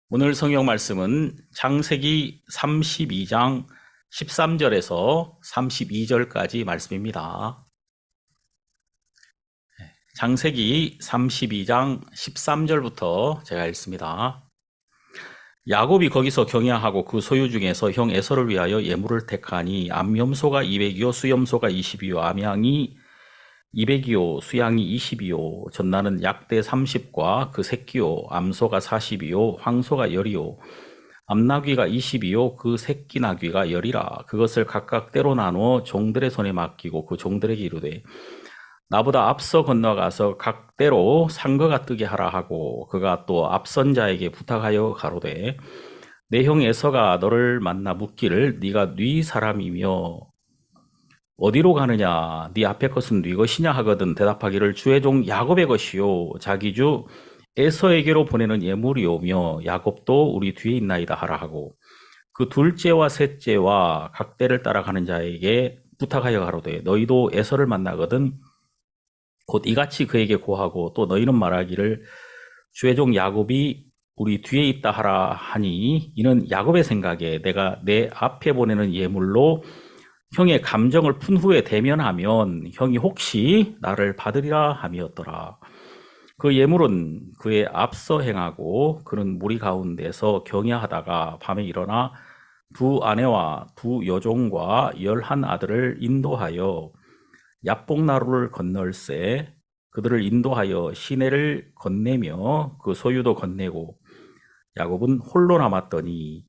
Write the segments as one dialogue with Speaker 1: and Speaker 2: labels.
Speaker 1: 오늘 성경 말씀은 창세기 32장 13절에서 32절까지 말씀입니다. 창세기 32장 13절부터 제가 읽습니다. 야곱이 거기서 경야하고 그 소유 중에서 형 에서를 위하여 예물을 택하니 암염소가 200이요 수염소가 20이요 암양이 200이요 수양이 20이요 전나는 약대 30과 그 새끼요 암소가 40이요 황소가 10이요 암나귀가 20이요 그 새끼 나귀가 10이라. 그것을 각각 때로 나누어 종들의 손에 맡기고 그 종들에게 이르되 나보다 앞서 건너가서 각 때로 상거가 뜨게 하라 하고, 그가 또 앞선 자에게 부탁하여 가로되 내 형 에서가 너를 만나 묻기를 네가 네 사람이며 어디로 가느냐, 네 앞에 것은 네 것이냐 하거든 대답하기를 주의 종 야곱의 것이요 자기 주 에서에게로 보내는 예물이오며 야곱도 우리 뒤에 있나이다 하라 하고, 그 둘째와 셋째와 각 때를 따라가는 자에게 부탁하여 가로되 너희도 에서를 만나거든 곧 이같이 그에게 고하고, 또 너희는 말하기를 주의 종 야곱이 우리 뒤에 있다 하라 하니, 이는 야곱의 생각에 내가 내 앞에 보내는 예물로 형의 감정을 푼 후에 대면하면 형이 혹시 나를 받으리라 함이었더라. 그 예물은 그의 앞서 행하고 그는 무리 가운데서 경야하다가 밤에 일어나 두 아내와 두 여종과 11 아들을 인도하여 야복나루를 건널세 그들을 인도하여 시내를 건네며 그 소유도 건네고 야곱은 홀로 남았더니,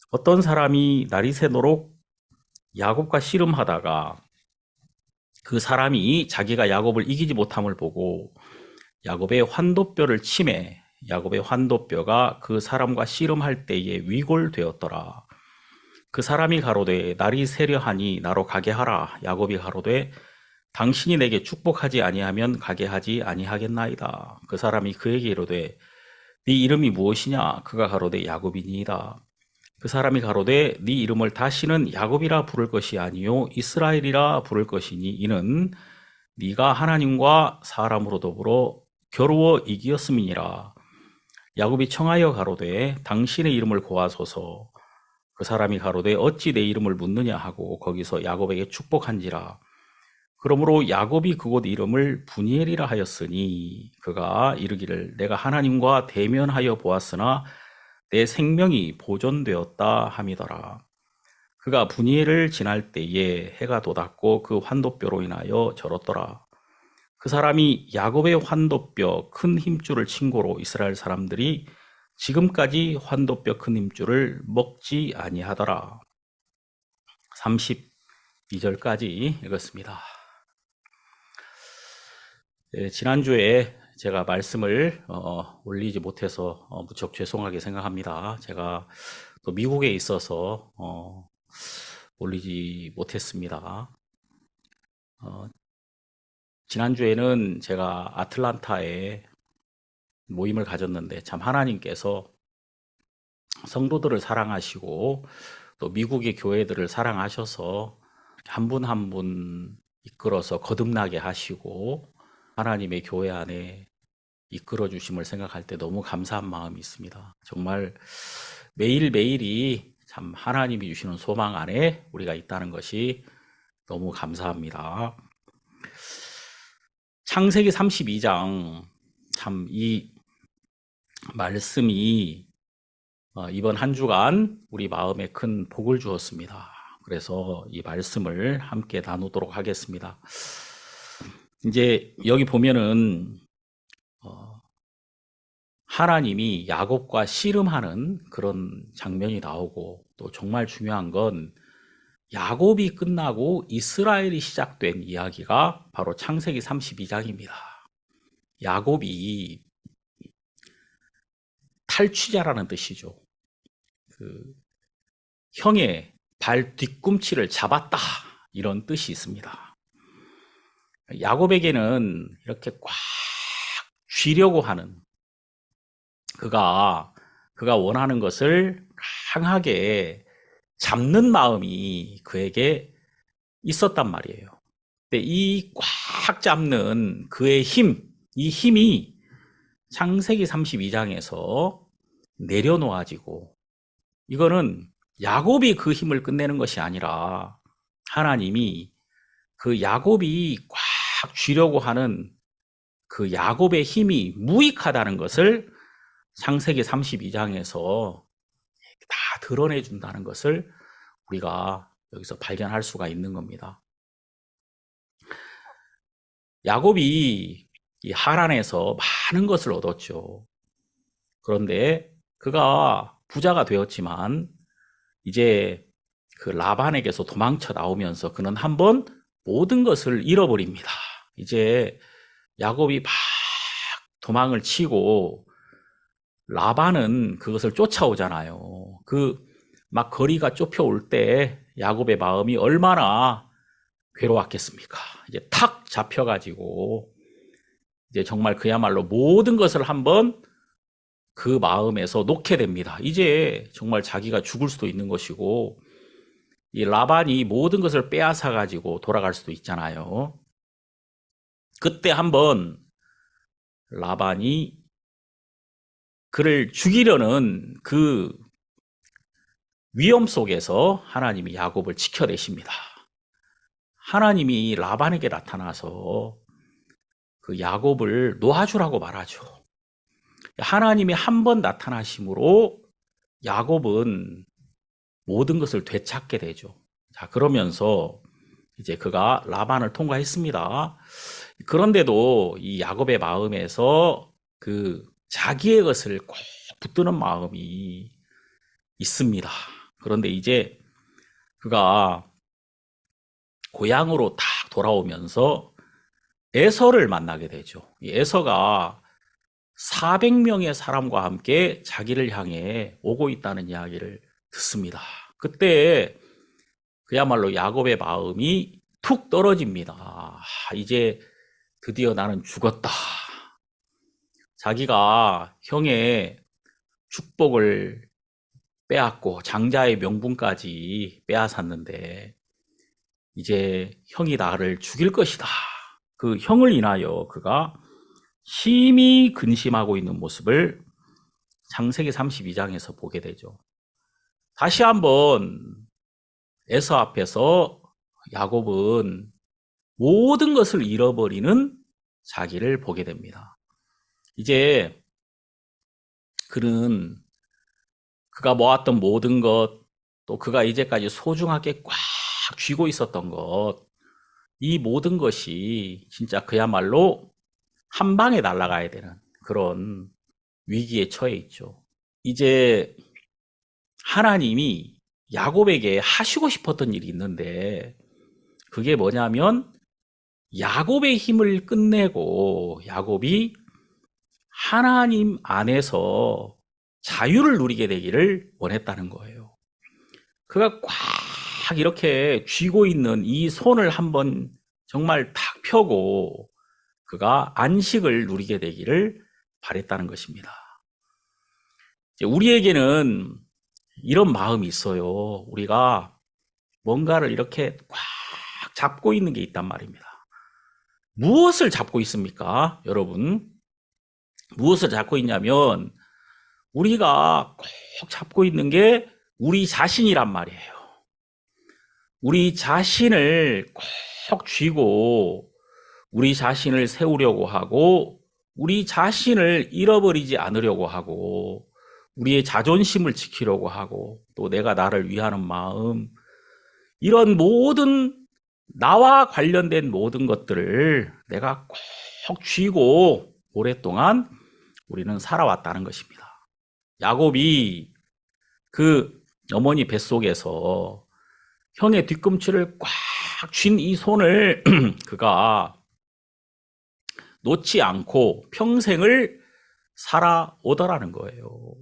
Speaker 1: 어떤 사람이 날이 새도록 야곱과 씨름하다가 그 사람이 자기가 야곱을 이기지 못함을 보고 야곱의 환도뼈를 치매 야곱의 환도뼈가 그 사람과 씨름할 때에 위골되었더라. 그 사람이 가로되 날이 새려하니 나로 가게 하라. 야곱이 가로되 당신이 내게 축복하지 아니하면 가게 하지 아니하겠나이다. 그 사람이 그에게 이르되 네 이름이 무엇이냐? 그가 가로되 야곱이니이다. 그 사람이 가로되 네 이름을 다시는 야곱이라 부를 것이 아니요 이스라엘이라 부를 것이니, 이는 네가 하나님과 사람으로 더불어 겨루어 이기었음이니라. 야곱이 청하여 가로되 당신의 이름을 고하소서. 그 사람이 가로되 어찌 내 이름을 묻느냐 하고 거기서 야곱에게 축복한지라. 그러므로 야곱이 그곳 이름을 분이엘이라 하였으니, 그가 이르기를 내가 하나님과 대면하여 보았으나 내 생명이 보존되었다 함이더라. 그가 분이엘을 지날 때에 해가 돋았고 그 환도뼈로 인하여 절었더라. 그 사람이 야곱의 환도뼈 큰 힘줄을 친고로 이스라엘 사람들이 지금까지 환도뼈 큰 힘줄을 먹지 아니하더라. 32절까지 읽었습니다. 지난주에 제가 말씀을 올리지 못해서 무척 죄송하게 생각합니다. 제가 또 미국에 있어서 올리지 못했습니다. 지난주에는 제가 아틀란타에 모임을 가졌는데, 참 하나님께서 성도들을 사랑하시고 또 미국의 교회들을 사랑하셔서 한 분 한 분 이끌어서 거듭나게 하시고 하나님의 교회 안에 이끌어 주심을 생각할 때 너무 감사한 마음이 있습니다. 정말 매일매일이 참 하나님이 주시는 소망 안에 우리가 있다는 것이 너무 감사합니다. 창세기 32장, 참 이 말씀이 이번 한 주간 우리 마음에 큰 복을 주었습니다. 그래서 이 말씀을 함께 나누도록 하겠습니다. 이제 여기 보면은 하나님이 야곱과 씨름하는 그런 장면이 나오고, 또 정말 중요한 건 야곱이 끝나고 이스라엘이 시작된 이야기가 바로 창세기 32장입니다. 야곱이 탈취자라는 뜻이죠. 그 형의 발 뒤꿈치를 잡았다, 이런 뜻이 있습니다. 야곱에게는 이렇게 꽉 쥐려고 하는, 그가 원하는 것을 강하게 잡는 마음이 그에게 있었단 말이에요. 근데 이 꽉 잡는 그의 힘, 이 힘이 창세기 32장에서 내려놓아지고, 이거는 야곱이 그 힘을 끝내는 것이 아니라 하나님이 그 야곱이 꽉 쥐려고 하는 그 야곱의 힘이 무익하다는 것을 창세기 32장에서 다 드러내 준다는 것을 우리가 여기서 발견할 수가 있는 겁니다. 야곱이 이 하란에서 많은 것을 얻었죠. 그런데 그가 부자가 되었지만 이제 그 라반에게서 도망쳐 나오면서 그는 한번 모든 것을 잃어버립니다. 이제 야곱이 막 도망을 치고 라반은 그것을 쫓아오잖아요. 그 막 거리가 좁혀올 때 야곱의 마음이 얼마나 괴로웠겠습니까? 이제 탁 잡혀가지고 이제 정말 그야말로 모든 것을 한번 그 마음에서 놓게 됩니다. 이제 정말 자기가 죽을 수도 있는 것이고, 이 라반이 모든 것을 빼앗아 가지고 돌아갈 수도 있잖아요. 그때 한번 라반이 그를 죽이려는 그 위험 속에서 하나님이 야곱을 지켜내십니다. 하나님이 라반에게 나타나서 그 야곱을 놓아주라고 말하죠. 하나님이 한 번 나타나심으로 야곱은 모든 것을 되찾게 되죠. 자, 그러면서 이제 그가 라반을 통과했습니다. 그런데도 이 야곱의 마음에서 그 자기의 것을 꼭 붙드는 마음이 있습니다. 그런데 이제 그가 고향으로 딱 돌아오면서 에서를 만나게 되죠. 이 에서가 400명의 사람과 함께 자기를 향해 오고 있다는 이야기를 듣습니다. 그때 그야말로 야곱의 마음이 툭 떨어집니다. 이제 드디어 나는 죽었다. 자기가 형의 축복을 빼앗고 장자의 명분까지 빼앗았는데 이제 형이 나를 죽일 것이다. 그 형을 인하여 그가 심히 근심하고 있는 모습을 창세기 32장에서 보게 되죠. 다시 한번 에서 앞에서 야곱은 모든 것을 잃어버리는 자기를 보게 됩니다. 이제 그는 그가 모았던 모든 것, 또 그가 이제까지 소중하게 꽉 쥐고 있었던 것, 이 모든 것이 진짜 그야말로 한 방에 날아가야 되는 그런 위기에 처해 있죠. 이제 하나님이 야곱에게 하시고 싶었던 일이 있는데 그게 뭐냐면 야곱의 힘을 끝내고 야곱이 하나님 안에서 자유를 누리게 되기를 원했다는 거예요. 그가 꽉 이렇게 쥐고 있는 이 손을 한번 정말 탁 펴고 그가 안식을 누리게 되기를 바랬다는 것입니다. 우리에게는 이런 마음이 있어요. 우리가 뭔가를 이렇게 꽉 잡고 있는 게 있단 말입니다. 무엇을 잡고 있습니까, 여러분? 무엇을 잡고 있냐면 우리가 꼭 잡고 있는 게 우리 자신이란 말이에요. 우리 자신을 꼭 쥐고 우리 자신을 세우려고 하고 우리 자신을 잃어버리지 않으려고 하고 우리의 자존심을 지키려고 하고 또 내가 나를 위하는 마음, 이런 모든 나와 관련된 모든 것들을 내가 꼭 쥐고 오랫동안 우리는 살아왔다는 것입니다. 야곱이 그 어머니 뱃속에서 형의 뒤꿈치를 꽉 쥔 이 손을 그가 놓지 않고 평생을 살아오더라는 거예요.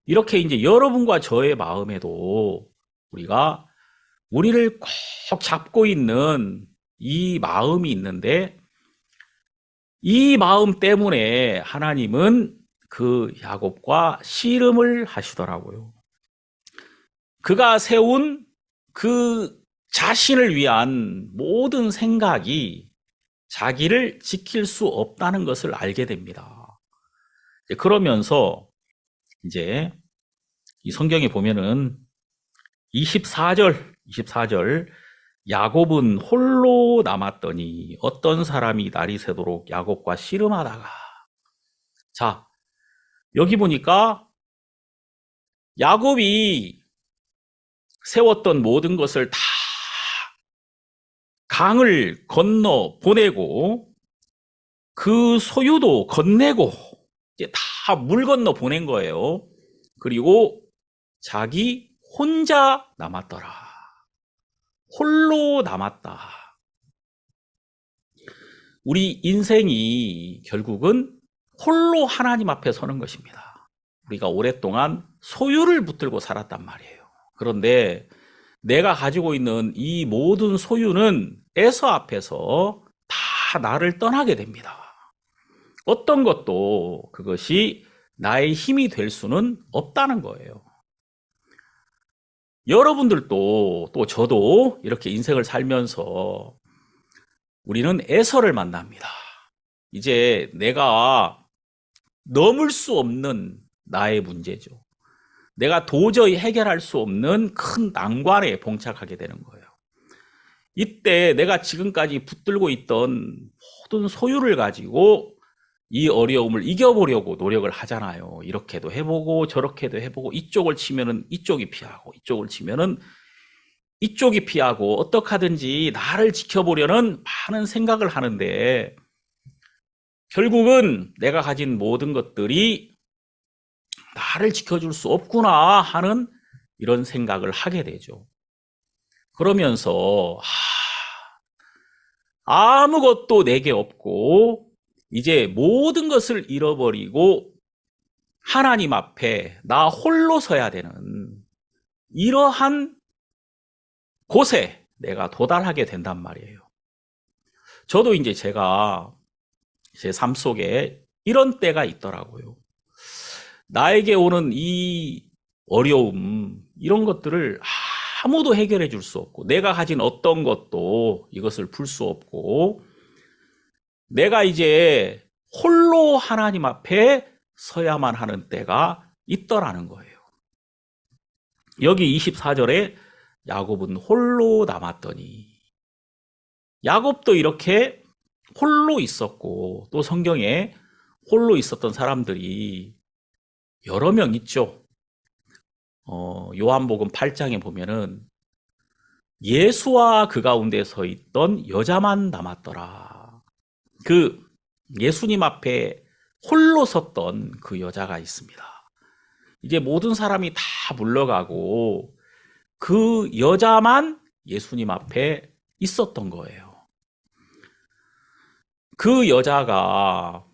Speaker 1: 이렇게 이제 여러분과 저의 마음에도 우리가 우리를 꼭 잡고 있는 이 마음이 있는데 이 마음 때문에 하나님은 그 야곱과 씨름을 하시더라고요. 그가 세운 그 자신을 위한 모든 생각이 자기를 지킬 수 없다는 것을 알게 됩니다. 그러면서 이제 이 성경에 보면은 24절 야곱은 홀로 남았더니 어떤 사람이 날이 새도록 야곱과 씨름하다가, 자, 여기 보니까 야곱이 세웠던 모든 것을 다 강을 건너 보내고 그 소유도 건네고 이제 다 물 건너 보낸 거예요. 그리고 자기 혼자 남았더라. 홀로 남았다. 우리 인생이 결국은 홀로 하나님 앞에 서는 것입니다. 우리가 오랫동안 소유를 붙들고 살았단 말이에요. 그런데 내가 가지고 있는 이 모든 소유는 에서 앞에서 다 나를 떠나게 됩니다. 어떤 것도 그것이 나의 힘이 될 수는 없다는 거예요. 여러분들도 또 저도 이렇게 인생을 살면서 우리는 에서를 만납니다. 이제 내가 넘을 수 없는 나의 문제죠. 내가 도저히 해결할 수 없는 큰 난관에 봉착하게 되는 거예요. 이때 내가 지금까지 붙들고 있던 모든 소유를 가지고 이 어려움을 이겨보려고 노력을 하잖아요. 이렇게도 해보고 저렇게도 해보고 이쪽을 치면은 이쪽이 피하고 이쪽을 치면은 이쪽이 피하고 어떻게 하든지 나를 지켜보려는 많은 생각을 하는데 결국은 내가 가진 모든 것들이 나를 지켜줄 수 없구나 하는 이런 생각을 하게 되죠. 그러면서 아무것도 내게 없고 이제 모든 것을 잃어버리고 하나님 앞에 나 홀로 서야 되는 이러한 곳에 내가 도달하게 된단 말이에요. 저도 이제 제가 제 삶 속에 이런 때가 있더라고요. 나에게 오는 이 어려움, 이런 것들을 아무도 해결해 줄 수 없고 내가 가진 어떤 것도 이것을 풀 수 없고 내가 이제 홀로 하나님 앞에 서야만 하는 때가 있더라는 거예요. 여기 24절에 야곱은 홀로 남았더니 야곱도 이렇게 홀로 있었고 또 성경에 홀로 있었던 사람들이 여러 명 있죠. 요한복음 8장에 보면은 예수와 그 가운데 서 있던 여자만 남았더라. 그 예수님 앞에 홀로 섰던 그 여자가 있습니다. 이제 모든 사람이 다 물러가고 그 여자만 예수님 앞에 있었던 거예요. 그 여자가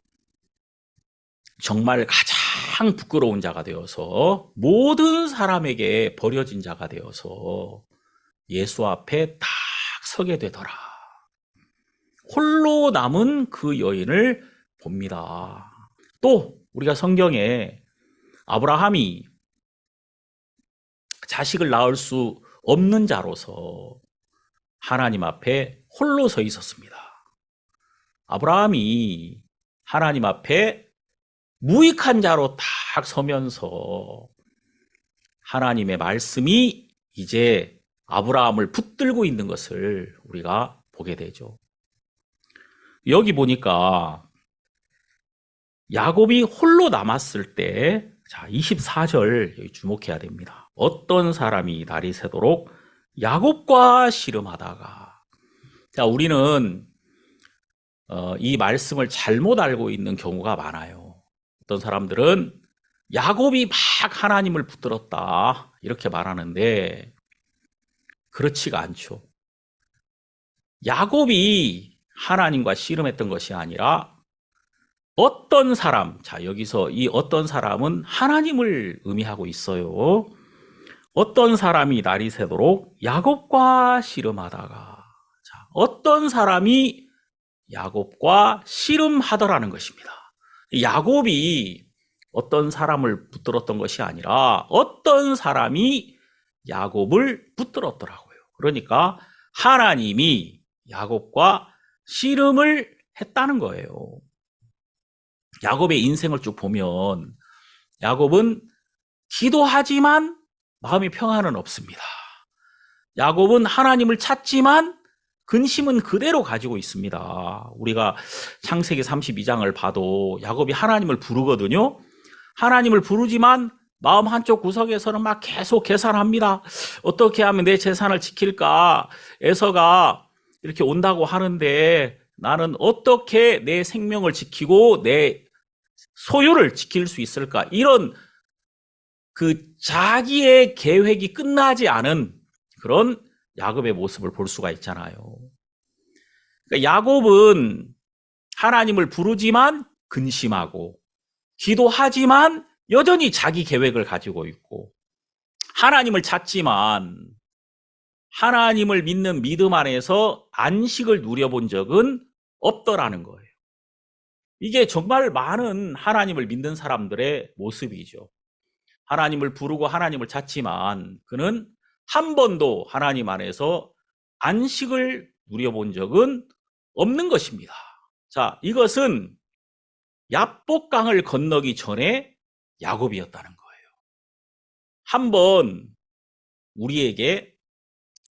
Speaker 1: 정말 가장 부끄러운 자가 되어서 모든 사람에게 버려진 자가 되어서 예수 앞에 딱 서게 되더라. 홀로 남은 그 여인을 봅니다. 또 우리가 성경에 아브라함이 자식을 낳을 수 없는 자로서 하나님 앞에 홀로 서 있었습니다. 아브라함이 하나님 앞에 무익한 자로 딱 서면서 하나님의 말씀이 이제 아브라함을 붙들고 있는 것을 우리가 보게 되죠. 여기 보니까 야곱이 홀로 남았을 때, 자, 24절 여기 주목해야 됩니다. 어떤 사람이 날이 새도록 야곱과 씨름하다가, 자, 우리는 이 말씀을 잘못 알고 있는 경우가 많아요. 어떤 사람들은 야곱이 막 하나님을 붙들었다 이렇게 말하는데 그렇지가 않죠. 야곱이 하나님과 씨름했던 것이 아니라 어떤 사람, 자, 여기서 이 어떤 사람은 하나님을 의미하고 있어요. 어떤 사람이 날이 새도록 야곱과 씨름하다가, 자, 어떤 사람이 야곱과 씨름하더라는 것입니다. 야곱이 어떤 사람을 붙들었던 것이 아니라 어떤 사람이 야곱을 붙들었더라고요. 그러니까 하나님이 야곱과 씨름을 했다는 거예요. 야곱의 인생을 쭉 보면 야곱은 기도하지만 마음의 평안은 없습니다. 야곱은 하나님을 찾지만 근심은 그대로 가지고 있습니다. 우리가 창세기 32장을 봐도 야곱이 하나님을 부르거든요. 하나님을 부르지만 마음 한쪽 구석에서는 막 계속 계산합니다. 어떻게 하면 내 재산을 지킬까? 에서가 이렇게 온다고 하는데 나는 어떻게 내 생명을 지키고 내 소유를 지킬 수 있을까? 이런 그 자기의 계획이 끝나지 않은 그런 야곱의 모습을 볼 수가 있잖아요. 그러니까 야곱은 하나님을 부르지만 근심하고 기도하지만 여전히 자기 계획을 가지고 있고 하나님을 찾지만 하나님을 믿는 믿음 안에서 안식을 누려본 적은 없더라는 거예요. 이게 정말 많은 하나님을 믿는 사람들의 모습이죠. 하나님을 부르고 하나님을 찾지만 그는 한 번도 하나님 안에서 안식을 누려본 적은 없는 것입니다. 자, 이것은 야복강을 건너기 전에 야곱이었다는 거예요. 한번 우리에게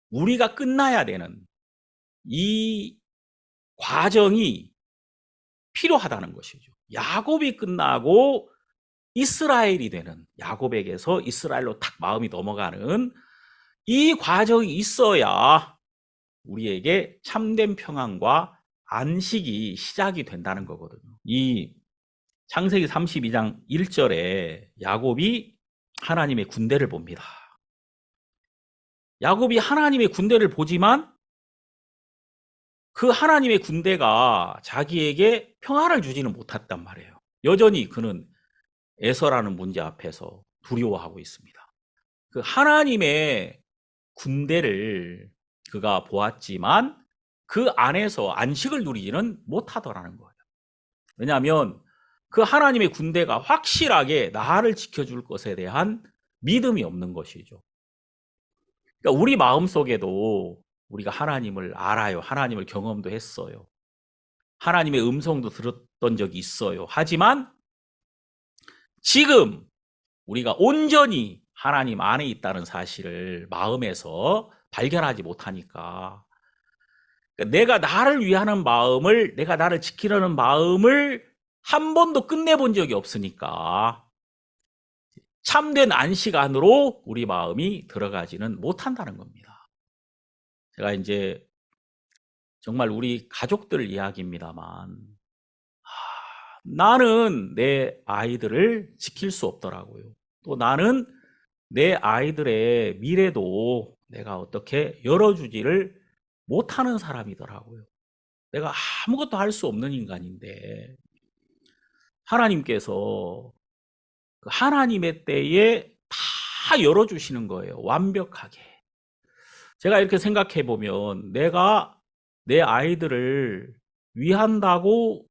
Speaker 1: 우리가 끝나야 되는 이 과정이 필요하다는 것이죠. 야곱이 끝나고 이스라엘이 되는 야곱에게서 이스라엘로 탁 마음이 넘어가는 이 과정이 있어야 우리에게 참된 평안과 안식이 시작이 된다는 거거든요. 이 창세기 32장 1절에 야곱이 하나님의 군대를 봅니다. 야곱이 하나님의 군대를 보지만 그 하나님의 군대가 자기에게 평안을 주지는 못했단 말이에요. 여전히 그는 에서라는 문제 앞에서 두려워하고 있습니다. 그 하나님의 군대를 그가 보았지만 그 안에서 안식을 누리지는 못하더라는 거예요. 왜냐하면 그 하나님의 군대가 확실하게 나를 지켜줄 것에 대한 믿음이 없는 것이죠. 그러니까 우리 마음속에도 우리가 하나님을 알아요. 하나님을 경험도 했어요. 하나님의 음성도 들었던 적이 있어요. 하지만 지금 우리가 온전히 하나님 안에 있다는 사실을 마음에서 발견하지 못하니까 내가 나를 위하는 마음을, 내가 나를 지키려는 마음을 한 번도 끝내본 적이 없으니까 참된 안식 안으로 우리 마음이 들어가지는 못한다는 겁니다. 제가 이제 정말 우리 가족들 이야기입니다만 나는 내 아이들을 지킬 수 없더라고요. 또 나는 내 아이들의 미래도 내가 어떻게 열어주지를 못하는 사람이더라고요. 내가 아무것도 할 수 없는 인간인데 하나님께서 그 하나님의 때에 다 열어주시는 거예요. 완벽하게. 제가 이렇게 생각해 보면 내가 내 아이들을 위한다고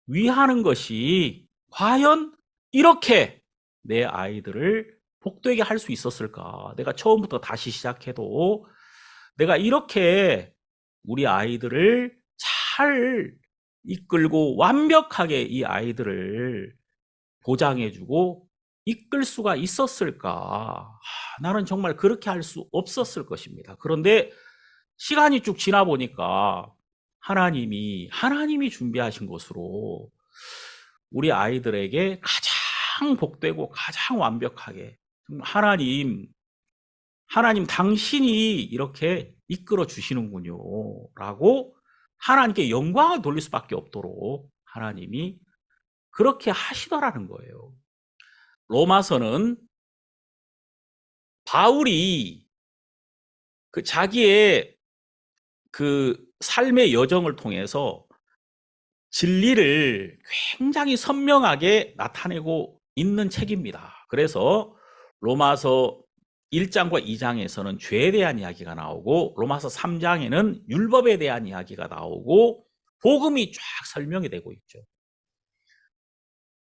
Speaker 1: 위하는 것이 과연 이렇게 내 아이들을 복되게 할 수 있었을까? 내가 처음부터 다시 시작해도 내가 이렇게 우리 아이들을 잘 이끌고 완벽하게 이 아이들을 보장해주고 이끌 수가 있었을까? 나는 정말 그렇게 할 수 없었을 것입니다. 그런데 시간이 쭉 지나 보니까 하나님이 준비하신 것으로 우리 아이들에게 가장 복되고 가장 완벽하게 하나님 당신이 이렇게 이끌어 주시는군요 라고 하나님께 영광을 돌릴 수밖에 없도록 하나님이 그렇게 하시더라는 거예요. 로마서는 바울이 그 자기의 그 삶의 여정을 통해서 진리를 굉장히 선명하게 나타내고 있는 책입니다. 그래서 로마서 1장과 2장에서는 죄에 대한 이야기가 나오고 로마서 3장에는 율법에 대한 이야기가 나오고 복음이 쫙 설명이 되고 있죠.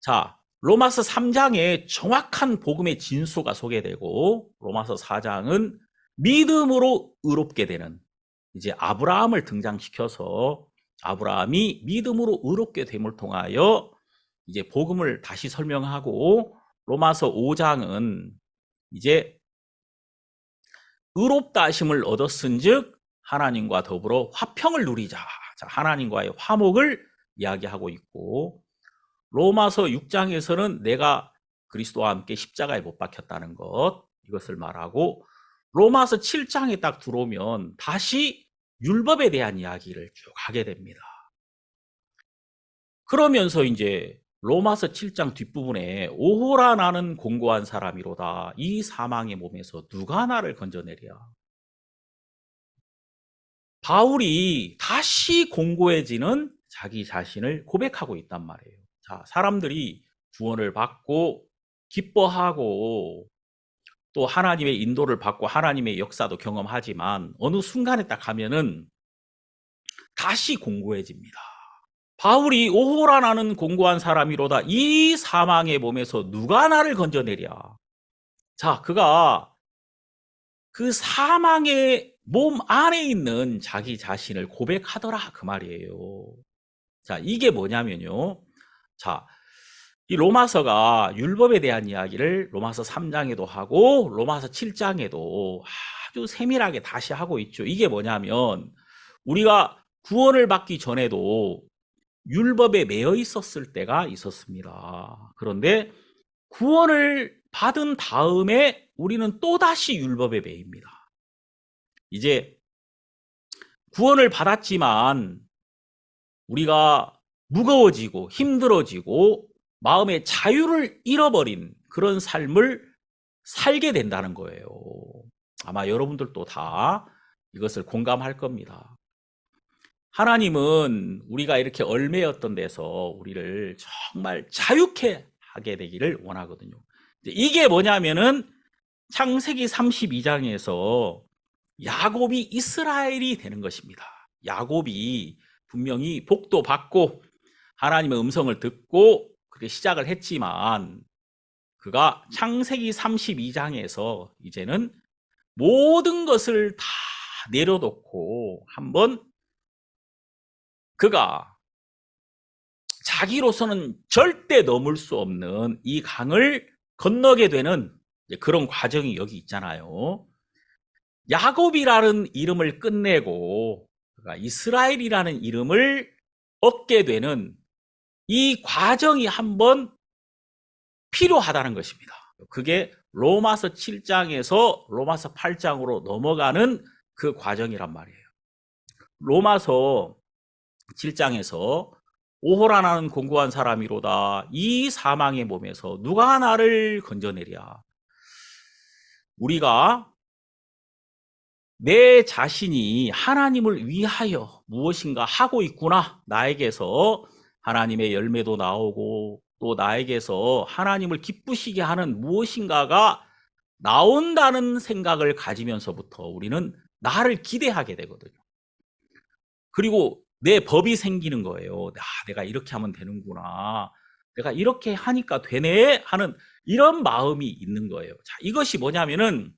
Speaker 1: 자, 로마서 3장에 정확한 복음의 진수가 소개되고 로마서 4장은 믿음으로 의롭게 되는 이제 아브라함을 등장시켜서 아브라함이 믿음으로 의롭게 됨을 통하여 이제 복음을 다시 설명하고 로마서 5장은 이제 의롭다 하심을 얻었은즉 하나님과 더불어 화평을 누리자. 자, 하나님과의 화목을 이야기하고 있고, 로마서 6장에서는 내가 그리스도와 함께 십자가에 못 박혔다는 것, 이것을 말하고, 로마서 7장에 딱 들어오면 다시 율법에 대한 이야기를 쭉 하게 됩니다. 그러면서 이제 로마서 7장 뒷부분에 오호라 나는 공고한 사람이로다. 이 사망의 몸에서 누가 나를 건져내랴. 바울이 다시 공고해지는 자기 자신을 고백하고 있단 말이에요. 자, 사람들이 구원을 받고 기뻐하고 또 하나님의 인도를 받고 하나님의 역사도 경험하지만 어느 순간에 딱 가면은 다시 공고해집니다. 바울이 오호라 나는 공고한 사람이로다. 이 사망의 몸에서 누가 나를 건져내랴. 자, 그가 그 사망의 몸 안에 있는 자기 자신을 고백하더라. 그 말이에요. 자, 이게 뭐냐면요. 자, 이 로마서가 율법에 대한 이야기를 로마서 3장에도 하고 로마서 7장에도 아주 세밀하게 다시 하고 있죠. 이게 뭐냐면 우리가 구원을 받기 전에도 율법에 매여 있었을 때가 있었습니다. 그런데 구원을 받은 다음에 우리는 또다시 율법에 매입니다. 이제 구원을 받았지만 우리가 무거워지고 힘들어지고 마음의 자유를 잃어버린 그런 삶을 살게 된다는 거예요. 아마 여러분들도 다 이것을 공감할 겁니다. 하나님은 우리가 이렇게 얽매였던 데서 우리를 정말 자유케 하게 되기를 원하거든요. 이게 뭐냐면은 창세기 32장에서 야곱이 이스라엘이 되는 것입니다. 야곱이 분명히 복도 받고 하나님의 음성을 듣고 그렇게 시작을 했지만 그가 창세기 32장에서 이제는 모든 것을 다 내려놓고 한번 그가 자기로서는 절대 넘을 수 없는 이 강을 건너게 되는 그런 과정이 여기 있잖아요. 야곱이라는 이름을 끝내고 그가 이스라엘이라는 이름을 얻게 되는 이 과정이 한번 필요하다는 것입니다. 그게 로마서 7장에서 로마서 8장으로 넘어가는 그 과정이란 말이에요. 로마서 7장에서 오호라 나는 공고한 사람이로다. 이 사망의 몸에서 누가 나를 건져내랴. 우리가 내 자신이 하나님을 위하여 무엇인가 하고 있구나. 나에게서 하나님의 열매도 나오고 또 나에게서 하나님을 기쁘시게 하는 무엇인가가 나온다는 생각을 가지면서부터 우리는 나를 기대하게 되거든요. 그리고 내 법이 생기는 거예요. 내가 이렇게 하면 되는구나. 내가 이렇게 하니까 되네 하는 이런 마음이 있는 거예요. 자, 이것이 뭐냐면은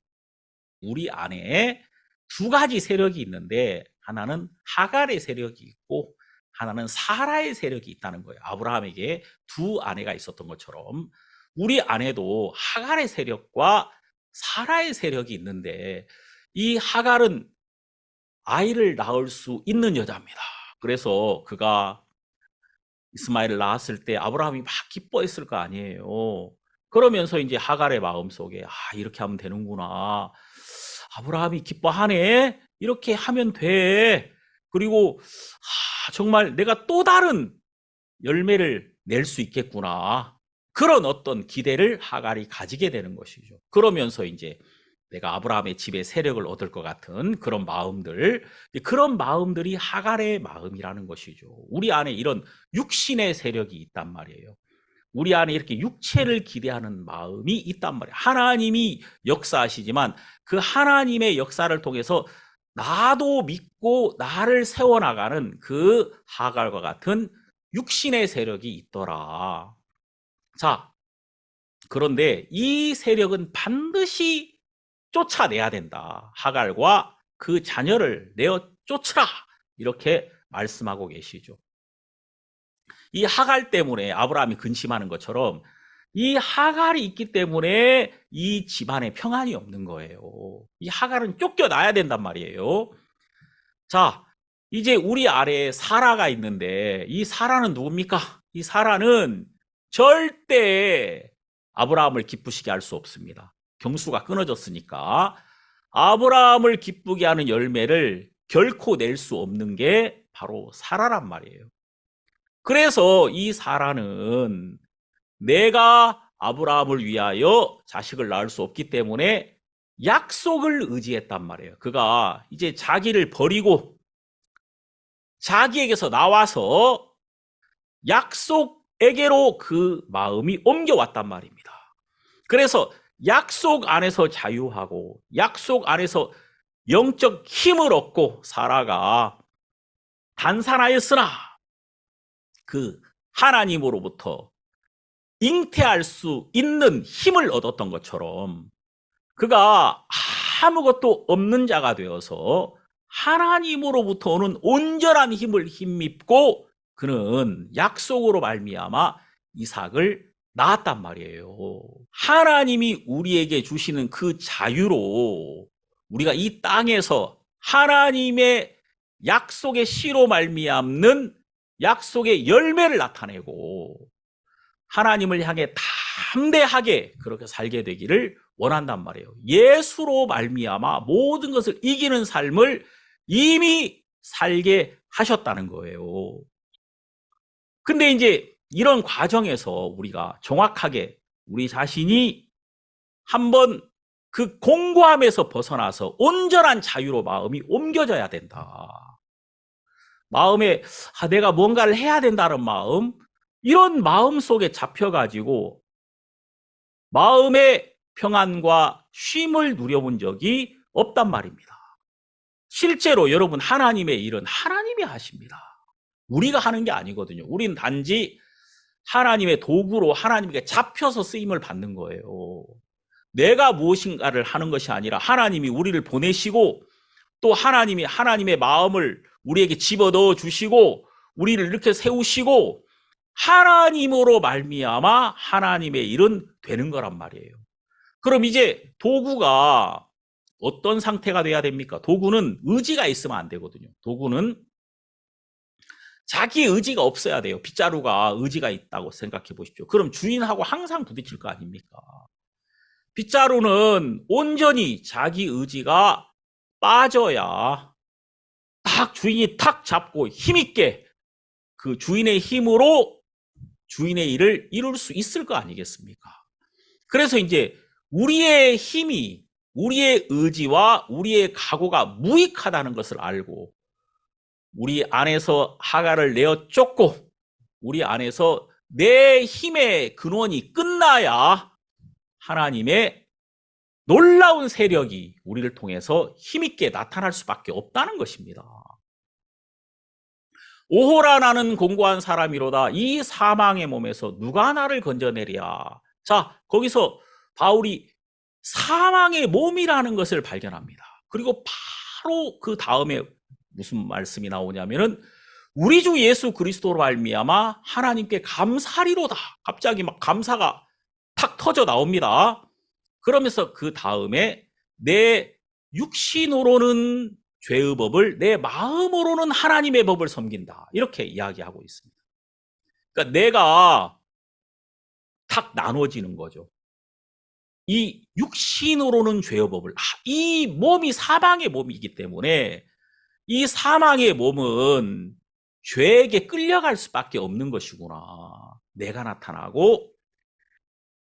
Speaker 1: 우리 안에 두 가지 세력이 있는데 하나는 하갈의 세력이 있고 하나는 사라의 세력이 있다는 거예요. 아브라함에게 두 아내가 있었던 것처럼 우리 안에도 하갈의 세력과 사라의 세력이 있는데 이 하갈은 아이를 낳을 수 있는 여자입니다. 그래서 그가 이스마엘을 낳았을 때 아브라함이 막 기뻐했을 거 아니에요. 그러면서 이제 하갈의 마음속에 이렇게 하면 되는구나. 아브라함이 기뻐하네. 이렇게 하면 돼. 그리고 정말 내가 또 다른 열매를 낼 수 있겠구나. 그런 어떤 기대를 하갈이 가지게 되는 것이죠. 그러면서 이제 내가 아브라함의 집에 세력을 얻을 것 같은 그런 마음들, 그런 마음들이 하갈의 마음이라는 것이죠. 우리 안에 이런 육신의 세력이 있단 말이에요. 우리 안에 이렇게 육체를 기대하는 마음이 있단 말이에요. 하나님이 역사하시지만 그 하나님의 역사를 통해서 나도 믿고 나를 세워나가는 그 하갈과 같은 육신의 세력이 있더라. 자, 그런데 이 세력은 반드시 쫓아내야 된다. 하갈과 그 자녀를 내어 쫓으라. 이렇게 말씀하고 계시죠. 이 하갈 때문에 아브라함이 근심하는 것처럼 이 하갈이 있기 때문에 이 집안에 평안이 없는 거예요. 이 하갈은 쫓겨나야 된단 말이에요. 자, 이제 우리 아래에 사라가 있는데 이 사라는 누굽니까? 이 사라는 절대 아브라함을 기쁘시게 할 수 없습니다. 경수가 끊어졌으니까 아브라함을 기쁘게 하는 열매를 결코 낼 수 없는 게 바로 사라란 말이에요. 그래서 이 사라는 내가 아브라함을 위하여 자식을 낳을 수 없기 때문에 약속을 의지했단 말이에요. 그가 이제 자기를 버리고 자기에게서 나와서 약속에게로 그 마음이 옮겨왔단 말입니다. 그래서 약속 안에서 자유하고 약속 안에서 영적 힘을 얻고 사라가 단산하였으나 그 하나님으로부터 잉태할 수 있는 힘을 얻었던 것처럼 그가 아무것도 없는 자가 되어서 하나님으로부터 오는 온전한 힘을 힘입고 그는 약속으로 말미암아 이삭을 낳았단 말이에요. 하나님이 우리에게 주시는 그 자유로 우리가 이 땅에서 하나님의 약속의 씨로 말미암는 약속의 열매를 나타내고 하나님을 향해 담대하게 그렇게 살게 되기를 원한단 말이에요. 예수로 말미암아 모든 것을 이기는 삶을 이미 살게 하셨다는 거예요. 근데 이제 이런 과정에서 우리가 정확하게 우리 자신이 한번 그 공고함에서 벗어나서 온전한 자유로 마음이 옮겨져야 된다. 마음에 내가 뭔가를 해야 된다는 마음, 이런 마음 속에 잡혀가지고 마음의 평안과 쉼을 누려본 적이 없단 말입니다. 실제로 여러분 하나님의 일은 하나님이 하십니다. 우리가 하는 게 아니거든요. 우리는 단지 하나님의 도구로 하나님께 잡혀서 쓰임을 받는 거예요. 내가 무엇인가를 하는 것이 아니라 하나님이 우리를 보내시고 또 하나님이 하나님의 마음을 우리에게 집어넣어 주시고 우리를 이렇게 세우시고 하나님으로 말미암아 하나님의 일은 되는 거란 말이에요. 그럼 이제 도구가 어떤 상태가 돼야 됩니까? 도구는 의지가 있으면 안 되거든요. 도구는 자기 의지가 없어야 돼요. 빗자루가 의지가 있다고 생각해 보십시오. 그럼 주인하고 항상 부딪힐 거 아닙니까? 빗자루는 온전히 자기 의지가 빠져야 딱 주인이 탁 잡고 힘있게 그 주인의 힘으로 주인의 일을 이룰 수 있을 거 아니겠습니까? 그래서 이제 우리의 힘이 우리의 의지와 우리의 각오가 무익하다는 것을 알고 우리 안에서 하갈을 내어 쫓고 우리 안에서 내 힘의 근원이 끝나야 하나님의 놀라운 세력이 우리를 통해서 힘있게 나타날 수밖에 없다는 것입니다. 오호라 나는 공고한 사람이로다. 이 사망의 몸에서 누가 나를 건져내랴. 자, 거기서 바울이 사망의 몸이라는 것을 발견합니다. 그리고 바로 그 다음에 무슨 말씀이 나오냐면은 우리 주 예수 그리스도로 말미암아 하나님께 감사리로다. 갑자기 막 감사가 탁 터져 나옵니다. 그러면서 그 다음에 내 육신으로는 죄의 법을 내 마음으로는 하나님의 법을 섬긴다. 이렇게 이야기하고 있습니다. 그러니까 내가 탁 나눠지는 거죠. 이 육신으로는 죄의 법을 이 몸이 사망의 몸이기 때문에 이 사망의 몸은 죄에게 끌려갈 수밖에 없는 것이구나. 내가 나타나고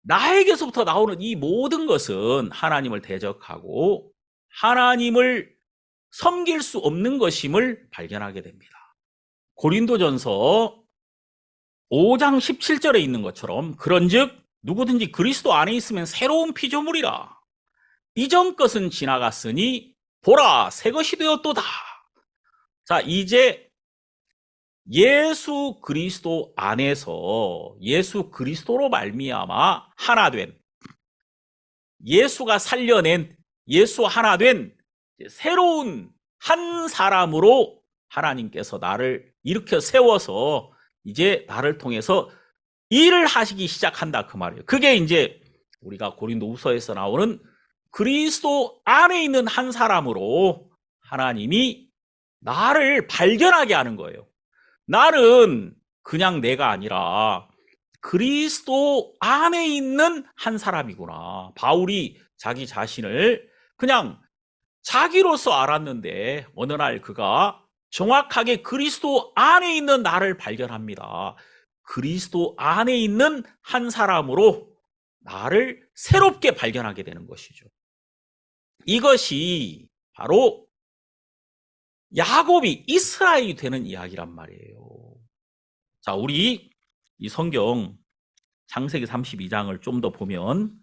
Speaker 1: 나에게서부터 나오는 이 모든 것은 하나님을 대적하고 하나님을 섬길 수 없는 것임을 발견하게 됩니다. 고린도전서 5장 17절에 있는 것처럼 그런즉 누구든지 그리스도 안에 있으면 새로운 피조물이라. 이전 것은 지나갔으니 보라 새 것이 되었도다. 자, 이제 예수 그리스도 안에서 예수 그리스도로 말미암아 하나 된 예수가 살려낸 예수 하나 된 새로운 한 사람으로 하나님께서 나를 일으켜 세워서 이제 나를 통해서 일을 하시기 시작한다 그 말이에요. 그게 이제 우리가 고린도후서에서 나오는 그리스도 안에 있는 한 사람으로 하나님이 나를 발견하게 하는 거예요. 나는 그냥 내가 아니라 그리스도 안에 있는 한 사람이구나. 바울이 자기 자신을 그냥 자기로서 알았는데 어느 날 그가 정확하게 그리스도 안에 있는 나를 발견합니다. 그리스도 안에 있는 한 사람으로 나를 새롭게 발견하게 되는 것이죠. 이것이 바로 야곱이 이스라엘이 되는 이야기란 말이에요. 자, 우리 이 성경 창세기 32장을 좀 더 보면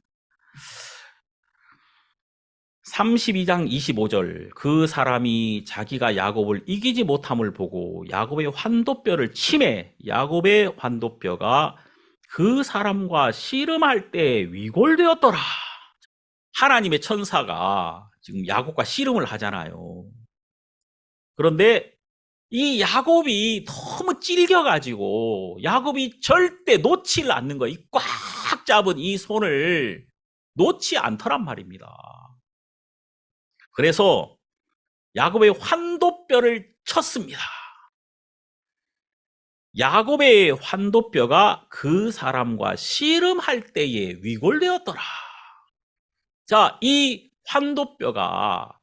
Speaker 1: 32장 25절 그 사람이 자기가 야곱을 이기지 못함을 보고 야곱의 환도뼈를 치매 야곱의 환도뼈가 그 사람과 씨름할 때 위골되었더라. 하나님의 천사가 지금 야곱과 씨름을 하잖아요. 그런데 이 야곱이 너무 찔겨가지고 야곱이 절대 놓지를 않는 거예요. 이 꽉 잡은 이 손을 놓지 않더란 말입니다. 그래서 야곱의 환도뼈를 쳤습니다. 야곱의 환도뼈가 그 사람과 씨름할 때에 위골되었더라. 자, 이 환도뼈가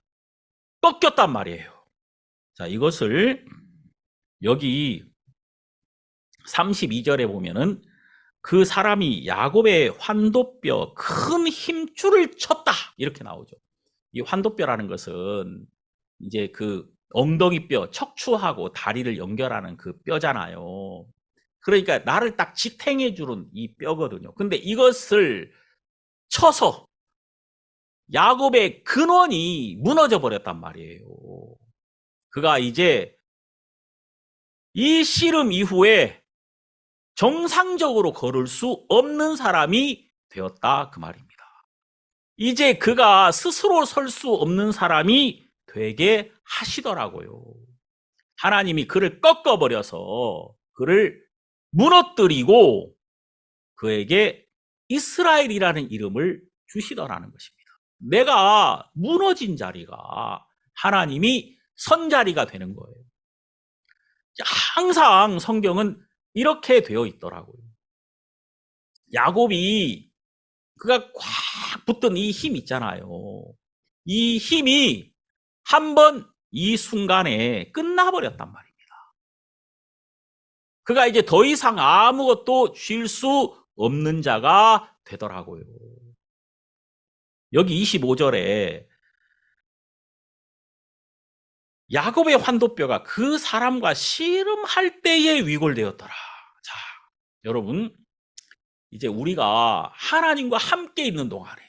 Speaker 1: 꺾였단 말이에요. 자, 이것을 여기 32절에 보면은 그 사람이 야곱의 환도뼈 큰 힘줄을 쳤다. 이렇게 나오죠. 이 환도뼈라는 것은 이제 그 엉덩이뼈, 척추하고 다리를 연결하는 그 뼈잖아요. 그러니까 나를 딱 지탱해 주는 이 뼈거든요. 근데 이것을 쳐서 야곱의 근원이 무너져 버렸단 말이에요. 그가 이제 이 씨름 이후에 정상적으로 걸을 수 없는 사람이 되었다 그 말입니다. 이제 그가 스스로 설 수 없는 사람이 되게 하시더라고요. 하나님이 그를 꺾어버려서 그를 무너뜨리고 그에게 이스라엘이라는 이름을 주시더라는 것입니다. 내가 무너진 자리가 하나님이 선 자리가 되는 거예요. 항상 성경은 이렇게 되어 있더라고요. 야곱이 그가 꽉 붙던 이 힘 있잖아요. 이 힘이 한번 이 순간에 끝나버렸단 말입니다. 그가 이제 더 이상 아무것도 쉴 수 없는 자가 되더라고요. 여기 25절에 야곱의 환도뼈가 그 사람과 씨름할 때에 위골되었더라. 자, 여러분 이제 우리가 하나님과 함께 있는 동안에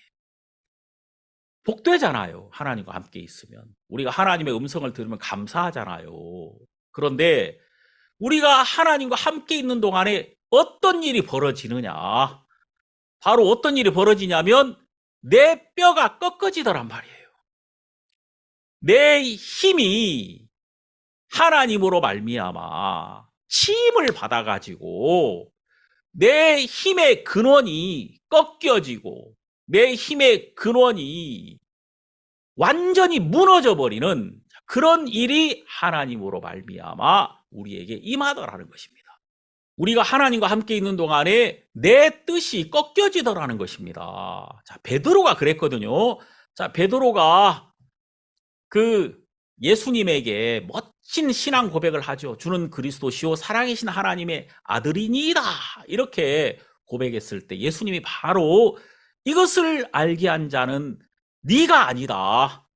Speaker 1: 복되잖아요. 하나님과 함께 있으면. 우리가 하나님의 음성을 들으면 감사하잖아요. 그런데 우리가 하나님과 함께 있는 동안에 어떤 일이 벌어지느냐? 바로 어떤 일이 벌어지냐면 내 뼈가 꺾어지더란 말이에요. 내 힘이 하나님으로 말미암아 치임을 받아가지고 내 힘의 근원이 꺾여지고 내 힘의 근원이 완전히 무너져 버리는 그런 일이 하나님으로 말미암아 우리에게 임하더라는 것입니다. 우리가 하나님과 함께 있는 동안에 내 뜻이 꺾여지더라는 것입니다. 자, 베드로가 그랬거든요. 자, 베드로가 그 예수님에게 멋진 신앙 고백을 하죠. 주는 그리스도시요 살아계신 하나님의 아들이니이다. 이렇게 고백했을 때 예수님이 바로 이것을 알게 한 자는 네가 아니다.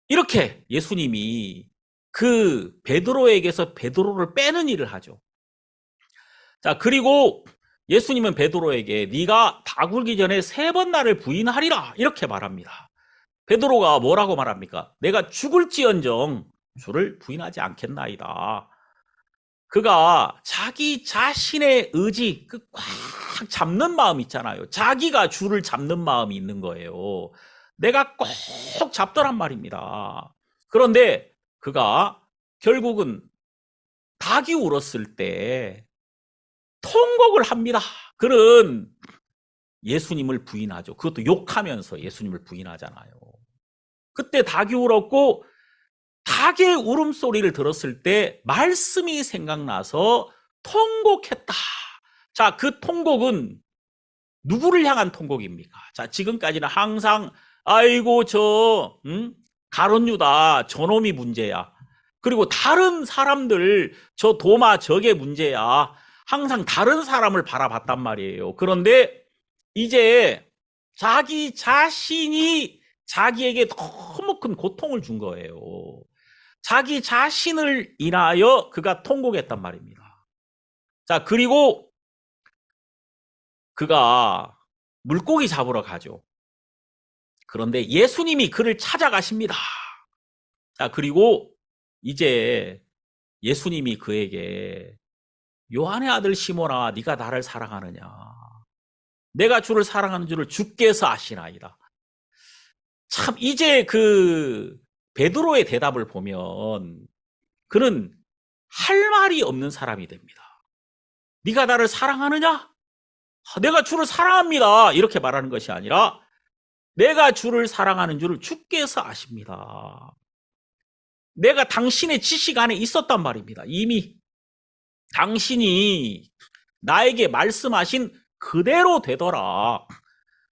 Speaker 1: 이렇게 예수님이 그 베드로에게서 베드로를 빼는 일을 하죠. 자, 그리고 예수님은 베드로에게 네가 다 굴기 전에 3번 나를 부인하리라 이렇게 말합니다. 베드로가 뭐라고 말합니까? 내가 죽을지언정 주를 부인하지 않겠나이다. 그가 자기 자신의 의지, 그 꽉 잡는 마음 있잖아요. 자기가 주를 잡는 마음이 있는 거예요. 내가 꼭 잡더란 말입니다. 그런데 그가 결국은 닭이 울었을 때 통곡을 합니다. 그는 예수님을 부인하죠. 그것도 욕하면서 예수님을 부인하잖아요. 그때 닭이 울었고 닭의 울음소리를 들었을 때 말씀이 생각나서 통곡했다. 자, 그 통곡은 누구를 향한 통곡입니까? 자, 지금까지는 항상 아이고 가룟 유다 저놈이 문제야. 그리고 다른 사람들 저 도마 저게 문제야. 항상 다른 사람을 바라봤단 말이에요. 그런데 이제 자기 자신이 자기에게 너무 큰 고통을 준 거예요. 자기 자신을 인하여 그가 통곡했단 말입니다. 자, 그리고 그가 물고기 잡으러 가죠. 그런데 예수님이 그를 찾아가십니다. 자, 그리고 이제 예수님이 그에게 요한의 아들 시몬아, 네가 나를 사랑하느냐? 내가 주를 사랑하는 줄을 주께서 아시나이다. 참 이제 그 베드로의 대답을 보면 그는 할 말이 없는 사람이 됩니다. 네가 나를 사랑하느냐? 내가 주를 사랑합니다. 이렇게 말하는 것이 아니라 내가 주를 사랑하는 줄을 주께서 아십니다. 내가 당신의 지식 안에 있었단 말입니다. 이미 당신이 나에게 말씀하신 그대로 되더라.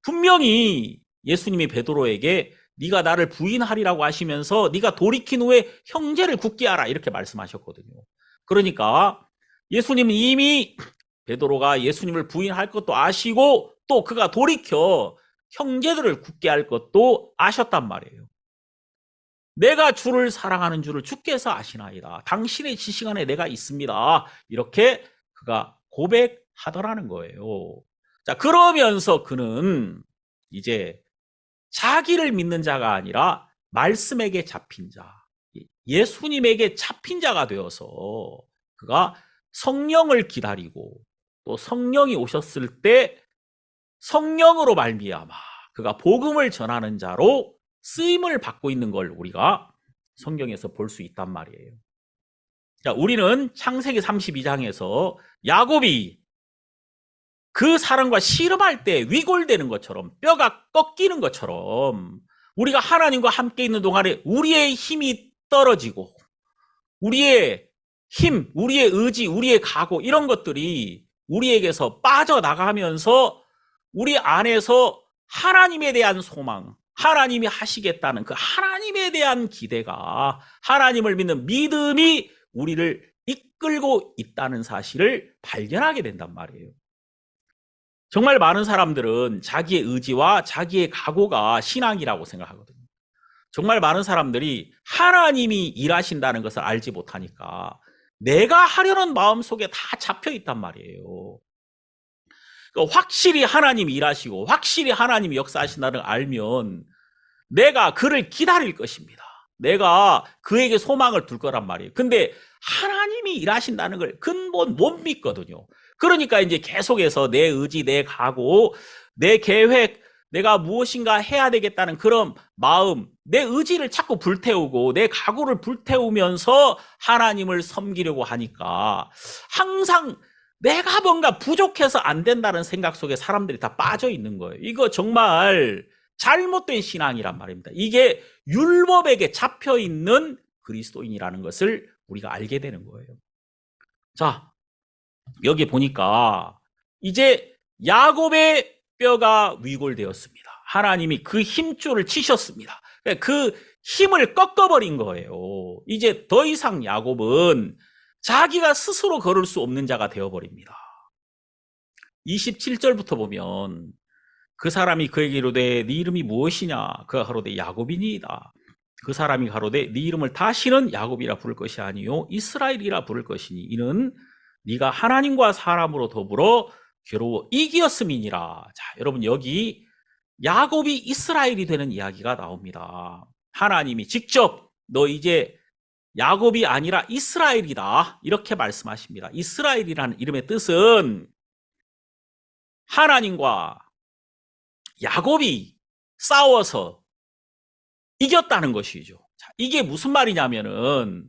Speaker 1: 분명히 예수님이 베드로에게 네가 나를 부인하리라고 하시면서 네가 돌이킨 후에 형제를 굳게 하라 이렇게 말씀하셨거든요. 그러니까 예수님은 이미 베드로가 예수님을 부인할 것도 아시고 또 그가 돌이켜 형제들을 굳게 할 것도 아셨단 말이에요. 내가 주를 사랑하는 줄을 주께서 아시나이다. 당신의 지식 안에 내가 있습니다. 이렇게 그가 고백하더라는 거예요. 자, 그러면서 그는 이제 자기를 믿는 자가 아니라 말씀에게 잡힌 자, 예수님에게 잡힌 자가 되어서 그가 성령을 기다리고 또 성령이 오셨을 때 성령으로 말미암아 그가 복음을 전하는 자로 쓰임을 받고 있는 걸 우리가 성경에서 볼 수 있단 말이에요. 자, 우리는 창세기 32장에서 야곱이 그 사람과 씨름할 때 위골되는 것처럼 뼈가 꺾이는 것처럼 우리가 하나님과 함께 있는 동안에 우리의 힘이 떨어지고 우리의 힘, 우리의 의지, 우리의 각오 이런 것들이 우리에게서 빠져나가면서 우리 안에서 하나님에 대한 소망, 하나님이 하시겠다는 그 하나님에 대한 기대가 하나님을 믿는 믿음이 우리를 이끌고 있다는 사실을 발견하게 된단 말이에요. 정말 많은 사람들은 자기의 의지와 자기의 각오가 신앙이라고 생각하거든요. 정말 많은 사람들이 하나님이 일하신다는 것을 알지 못하니까 내가 하려는 마음속에 다 잡혀 있단 말이에요. 확실히 하나님이 일하시고 확실히 하나님이 역사하신다는 걸 알면 내가 그를 기다릴 것입니다. 내가 그에게 소망을 둘 거란 말이에요. 근데 하나님이 일하신다는 걸 근본 못 믿거든요. 그러니까 이제 계속해서 내 의지, 내 각오, 내 계획, 내가 무엇인가 해야 되겠다는 그런 마음, 내 의지를 자꾸 불태우고 내 각오를 불태우면서 하나님을 섬기려고 하니까 항상 내가 뭔가 부족해서 안 된다는 생각 속에 사람들이 다 빠져 있는 거예요. 이거 정말 잘못된 신앙이란 말입니다. 이게 율법에게 잡혀 있는 그리스도인이라는 것을 우리가 알게 되는 거예요. 자, 여기 보니까 이제 야곱의 뼈가 위골되었습니다. 하나님이 그 힘줄을 치셨습니다. 그 힘을 꺾어버린 거예요. 이제 더 이상 야곱은 자기가 스스로 걸을 수 없는 자가 되어버립니다. 27절부터 보면 그 사람이 그에게 이르되 네 이름이 무엇이냐? 그가 가로되 야곱이니이다. 그 사람이 가로되 네 이름을 다시는 야곱이라 부를 것이 아니요 이스라엘이라 부를 것이니 이는 네가 하나님과 사람으로 더불어 괴로워 이기었음이니라. 자, 여러분 여기 야곱이 이스라엘이 되는 이야기가 나옵니다. 하나님이 직접 너 이제 야곱이 아니라 이스라엘이다 이렇게 말씀하십니다. 이스라엘이라는 이름의 뜻은 하나님과 야곱이 싸워서 이겼다는 것이죠. 자, 이게 무슨 말이냐면은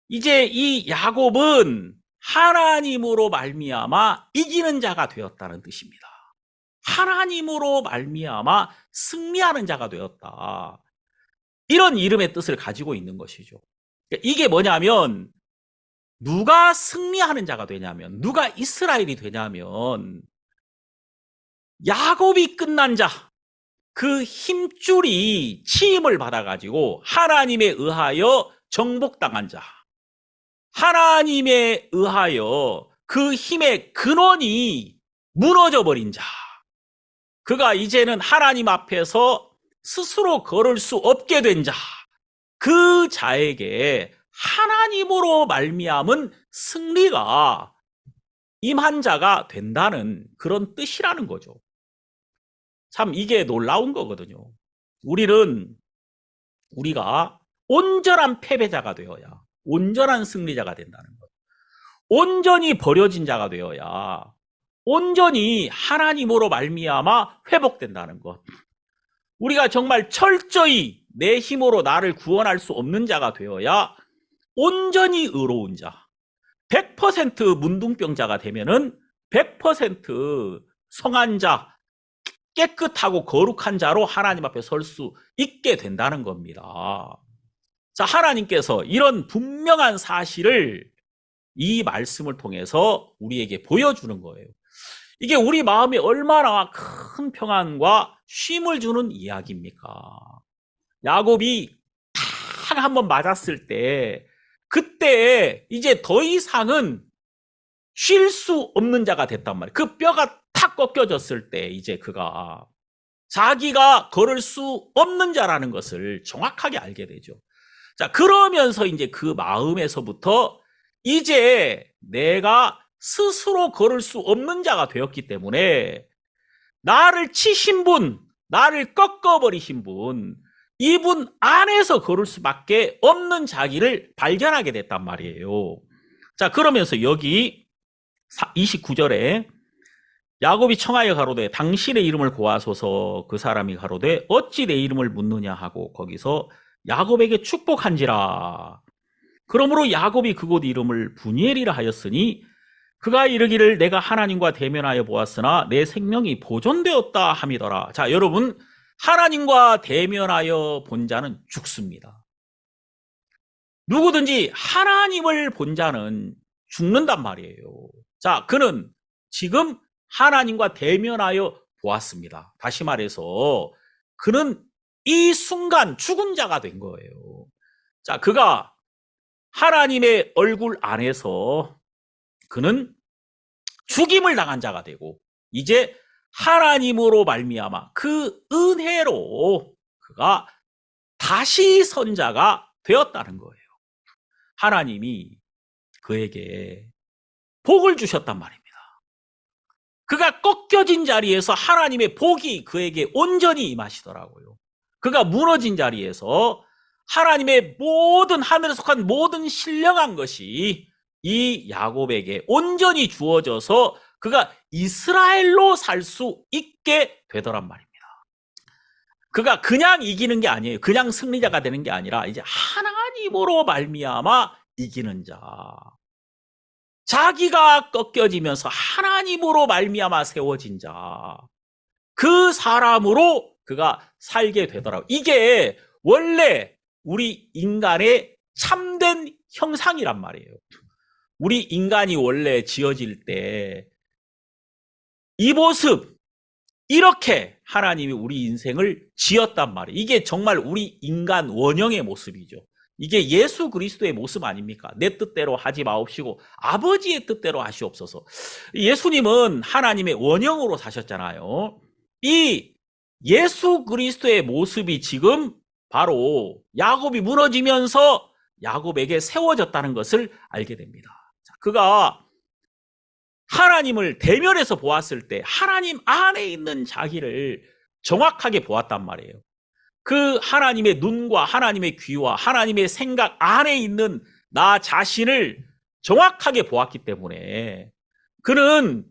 Speaker 1: 이제 이 야곱은 하나님으로 말미암아 이기는 자가 되었다는 뜻입니다. 하나님으로 말미암아 승리하는 자가 되었다. 이런 이름의 뜻을 가지고 있는 것이죠. 이게 뭐냐면 누가 승리하는 자가 되냐면, 누가 이스라엘이 되냐면 야곱이 끝난 자, 그 힘줄이 치임을 받아가지고 하나님에 의하여 정복당한 자, 하나님에 의하여 그 힘의 근원이 무너져버린 자, 그가 이제는 하나님 앞에서 스스로 걸을 수 없게 된 자, 그 자에게 하나님으로 말미암은 승리가 임한 자가 된다는 그런 뜻이라는 거죠. 참 이게 놀라운 거거든요. 우리가 온전한 패배자가 되어야 온전한 승리자가 된다는 것. 온전히 버려진 자가 되어야 온전히 하나님으로 말미암아 회복된다는 것. 우리가 정말 철저히 내 힘으로 나를 구원할 수 없는 자가 되어야 온전히 의로운 자, 100% 문둥병자가 되면은 100% 성한 자, 깨끗하고 거룩한 자로 하나님 앞에 설 수 있게 된다는 겁니다. 자, 하나님께서 이런 분명한 사실을 이 말씀을 통해서 우리에게 보여주는 거예요. 이게 우리 마음에 얼마나 큰 평안과 쉼을 주는 이야기입니까? 야곱이 딱 한번 맞았을 때, 그때 이제 더 이상은 쉴 수 없는 자가 됐단 말이에요. 그 뼈가 탁 꺾여졌을 때 이제 그가 자기가 걸을 수 없는 자라는 것을 정확하게 알게 되죠. 자, 그러면서 이제 그 마음에서부터 이제 내가 스스로 걸을 수 없는 자가 되었기 때문에 나를 치신 분, 나를 꺾어버리신 분, 이분 안에서 걸을 수밖에 없는 자기를 발견하게 됐단 말이에요. 자, 그러면서 여기 29절에 야곱이 청하여 가로되 당신의 이름을 고하소서. 그 사람이 가로되 어찌 내 이름을 묻느냐 하고 거기서 야곱에게 축복한지라. 그러므로 야곱이 그곳 이름을 분이엘이라 하였으니 그가 이르기를 내가 하나님과 대면하여 보았으나 내 생명이 보존되었다 함이더라. 자, 여러분, 하나님과 대면하여 본 자는 죽습니다. 누구든지 하나님을 본 자는 죽는단 말이에요. 자, 그는 지금 하나님과 대면하여 보았습니다. 다시 말해서 그는 이 순간 죽은 자가 된 거예요. 자, 그가 하나님의 얼굴 안에서 그는 죽임을 당한 자가 되고 이제 하나님으로 말미암아 그 은혜로 그가 다시 선 자가 되었다는 거예요. 하나님이 그에게 복을 주셨단 말입니다. 그가 꺾여진 자리에서 하나님의 복이 그에게 온전히 임하시더라고요. 그가 무너진 자리에서 하나님의 모든 하늘에 속한 모든 신령한 것이 이 야곱에게 온전히 주어져서 그가 이스라엘로 살 수 있게 되더란 말입니다. 그가 그냥 이기는 게 아니에요. 그냥 승리자가 되는 게 아니라 이제 하나님으로 말미암아 이기는 자. 자기가 꺾여지면서 하나님으로 말미암아 세워진 자. 그 사람으로 그가 살게 되더라고요. 이게 원래 우리 인간의 참된 형상이란 말이에요. 우리 인간이 원래 지어질 때 이 모습, 이렇게 하나님이 우리 인생을 지었단 말이에요. 이게 정말 우리 인간 원형의 모습이죠. 이게 예수 그리스도의 모습 아닙니까? 내 뜻대로 하지 마옵시고 아버지의 뜻대로 하시옵소서. 예수님은 하나님의 원형으로 사셨잖아요. 이 예수 그리스도의 모습이 지금 바로 야곱이 무너지면서 야곱에게 세워졌다는 것을 알게 됩니다. 그가 하나님을 대면해서 보았을 때 하나님 안에 있는 자기를 정확하게 보았단 말이에요. 그 하나님의 눈과 하나님의 귀와 하나님의 생각 안에 있는 나 자신을 정확하게 보았기 때문에 그는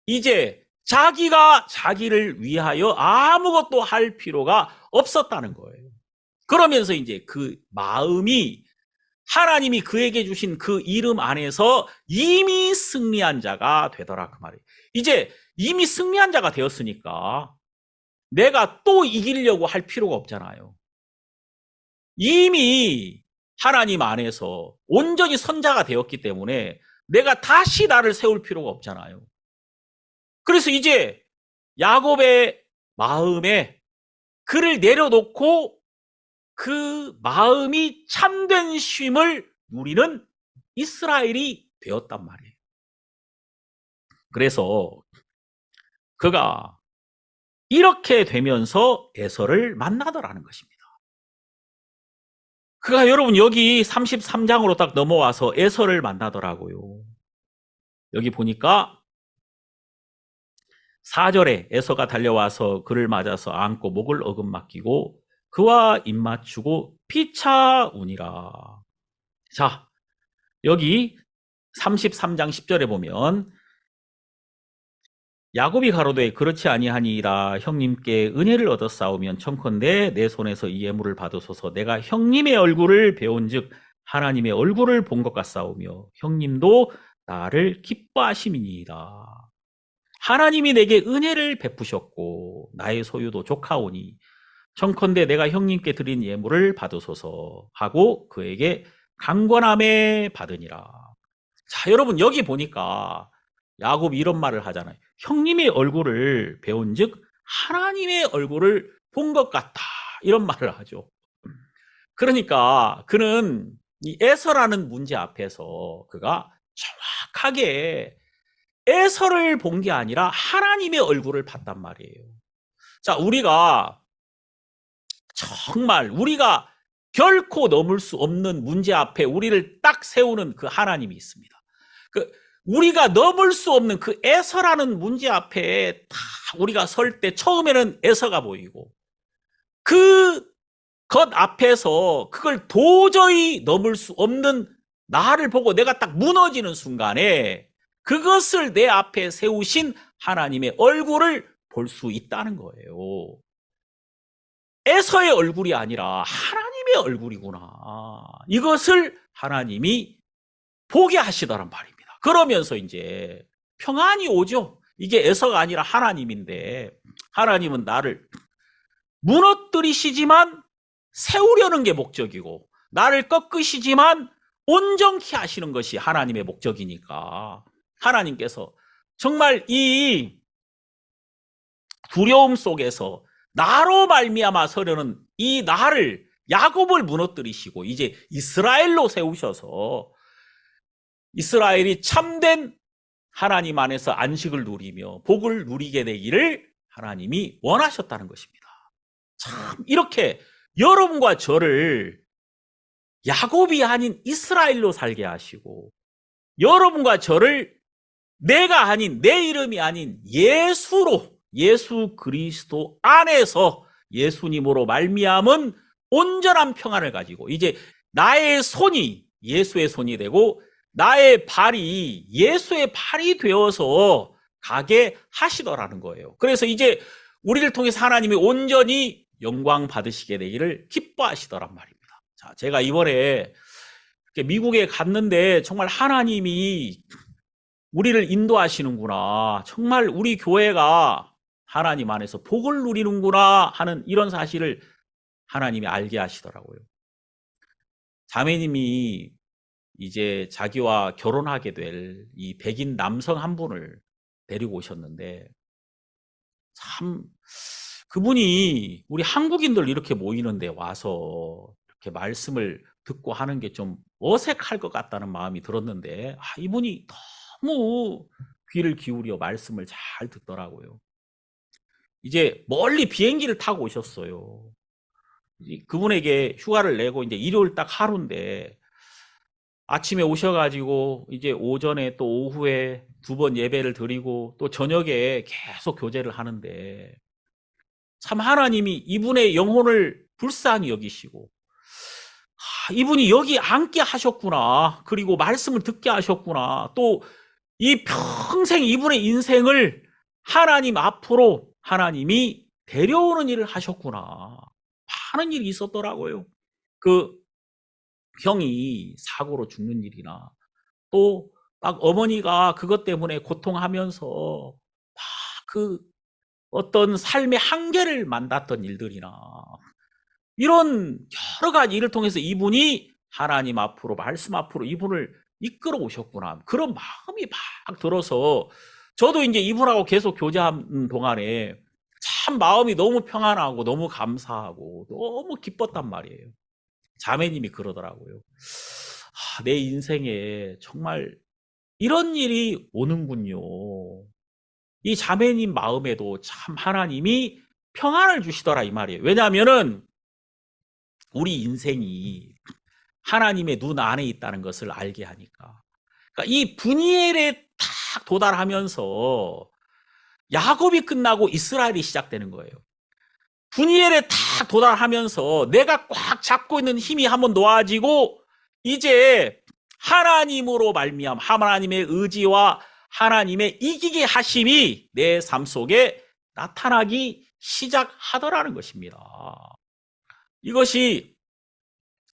Speaker 1: 이제 자기가 자기를 위하여 아무것도 할 필요가 없었다는 거예요. 그러면서 이제 그 마음이 하나님이 그에게 주신 그 이름 안에서 이미 승리한 자가 되더라, 그 말이에요. 이제 이미 승리한 자가 되었으니까 내가 또 이기려고 할 필요가 없잖아요. 이미 하나님 안에서 온전히 선자가 되었기 때문에 내가 다시 나를 세울 필요가 없잖아요. 그래서 이제 야곱의 마음에 그를 내려놓고 그 마음이 참된 쉼을 누리는 이스라엘이 되었단 말이에요. 그래서 그가 이렇게 되면서 에서를 만나더라는 것입니다. 그가 여러분 여기 33장으로 딱 넘어와서 에서를 만나더라고요. 여기 보니까 4절에 에서가 달려와서 그를 맞아서 안고 목을 어금맞기고 그와 입맞추고 피차우니라. 자, 여기 33장 10절에 보면 야곱이 가로되 그렇지 아니하니이다. 형님께 은혜를 얻었사오면 청컨대 내 손에서 이 예물을 받으소서. 내가 형님의 얼굴을 배운즉 하나님의 얼굴을 본 것 같사오며 형님도 나를 기뻐하심이니이다. 하나님이 내게 은혜를 베푸셨고 나의 소유도 족하오니 청컨대 내가 형님께 드린 예물을 받으소서 하고 그에게 강권함에 받으니라. 자, 여러분 여기 보니까 야곱이 이런 말을 하잖아요. 형님의 얼굴을 배운즉 하나님의 얼굴을 본 것 같다. 이런 말을 하죠. 그러니까 그는 이 에서라는 문제 앞에서 그가 정확하게 에서를 본 게 아니라 하나님의 얼굴을 봤단 말이에요. 자, 우리가 정말 우리가 결코 넘을 수 없는 문제 앞에 우리를 딱 세우는 그 하나님이 있습니다. 우리가 넘을 수 없는 그 에서라는 문제 앞에 다 우리가 설 때 처음에는 에서가 보이고 그 것 앞에서 그걸 도저히 넘을 수 없는 나를 보고 내가 딱 무너지는 순간에 그것을 내 앞에 세우신 하나님의 얼굴을 볼 수 있다는 거예요. 에서의 얼굴이 아니라 하나님의 얼굴이구나. 이것을 하나님이 보게 하시더란 말입니다. 그러면서 이제 평안이 오죠. 이게 에서가 아니라 하나님인데 하나님은 나를 무너뜨리시지만 세우려는 게 목적이고 나를 꺾으시지만 온전케 하시는 것이 하나님의 목적이니까 하나님께서 정말 이 두려움 속에서 나로 말미암아 서려는 이 나를 야곱을 무너뜨리시고 이제 이스라엘로 세우셔서 이스라엘이 참된 하나님 안에서 안식을 누리며 복을 누리게 되기를 하나님이 원하셨다는 것입니다. 참 이렇게 여러분과 저를 야곱이 아닌 이스라엘로 살게 하시고 여러분과 저를 내가 아닌 내 이름이 아닌 예수로 예수 그리스도 안에서 예수님으로 말미암은 온전한 평안을 가지고 이제 나의 손이 예수의 손이 되고 나의 발이 예수의 발이 되어서 가게 하시더라는 거예요. 그래서 이제 우리를 통해서 하나님이 온전히 영광 받으시게 되기를 기뻐하시더란 말입니다. 자, 제가 이번에 미국에 갔는데 정말 하나님이 우리를 인도하시는구나. 정말 우리 교회가 하나님 안에서 복을 누리는구나 하는 이런 사실을 하나님이 알게 하시더라고요. 자매님이 이제 자기와 결혼하게 될 이 백인 남성 한 분을 데리고 오셨는데 참 그분이 우리 한국인들 이렇게 모이는데 와서 이렇게 말씀을 듣고 하는 게 좀 어색할 것 같다는 마음이 들었는데 이분이 너무 귀를 기울여 말씀을 잘 듣더라고요. 이제 멀리 비행기를 타고 오셨어요. 그분에게 휴가를 내고 이제 일요일 딱 하루인데 아침에 오셔가지고 이제 오전에 또 오후에 2번 예배를 드리고 또 저녁에 계속 교제를 하는데 참 하나님이 이분의 영혼을 불쌍히 여기시고 이분이 여기 앉게 하셨구나. 그리고 말씀을 듣게 하셨구나. 또 이 평생 이분의 인생을 하나님 앞으로 하나님이 데려오는 일을 하셨구나. 많은 일이 있었더라고요. 형이 사고로 죽는 일이나 또 막 어머니가 그것 때문에 고통하면서 막 그 어떤 삶의 한계를 만났던 일들이나 이런 여러 가지 일을 통해서 이분이 하나님 앞으로 말씀 앞으로 이분을 이끌어 오셨구나. 그런 마음이 막 들어서 저도 이제 이분하고 계속 교제하는 동안에 참 마음이 너무 평안하고 너무 감사하고 너무 기뻤단 말이에요. 자매님이 그러더라고요. 내 인생에 정말 이런 일이 오는군요. 이 자매님 마음에도 참 하나님이 평안을 주시더라 이 말이에요. 왜냐하면은 우리 인생이 하나님의 눈 안에 있다는 것을 알게 하니까. 그러니까 이 분이엘에 딱 도달하면서 야곱이 끝나고 이스라엘이 시작되는 거예요. 분이엘에 딱 도달하면서 내가 꽉 잡고 있는 힘이 한번 놓아지고 이제 하나님으로 말미암 하나님의 의지와 하나님의 이기게 하심이 내 삶 속에 나타나기 시작하더라는 것입니다. 이것이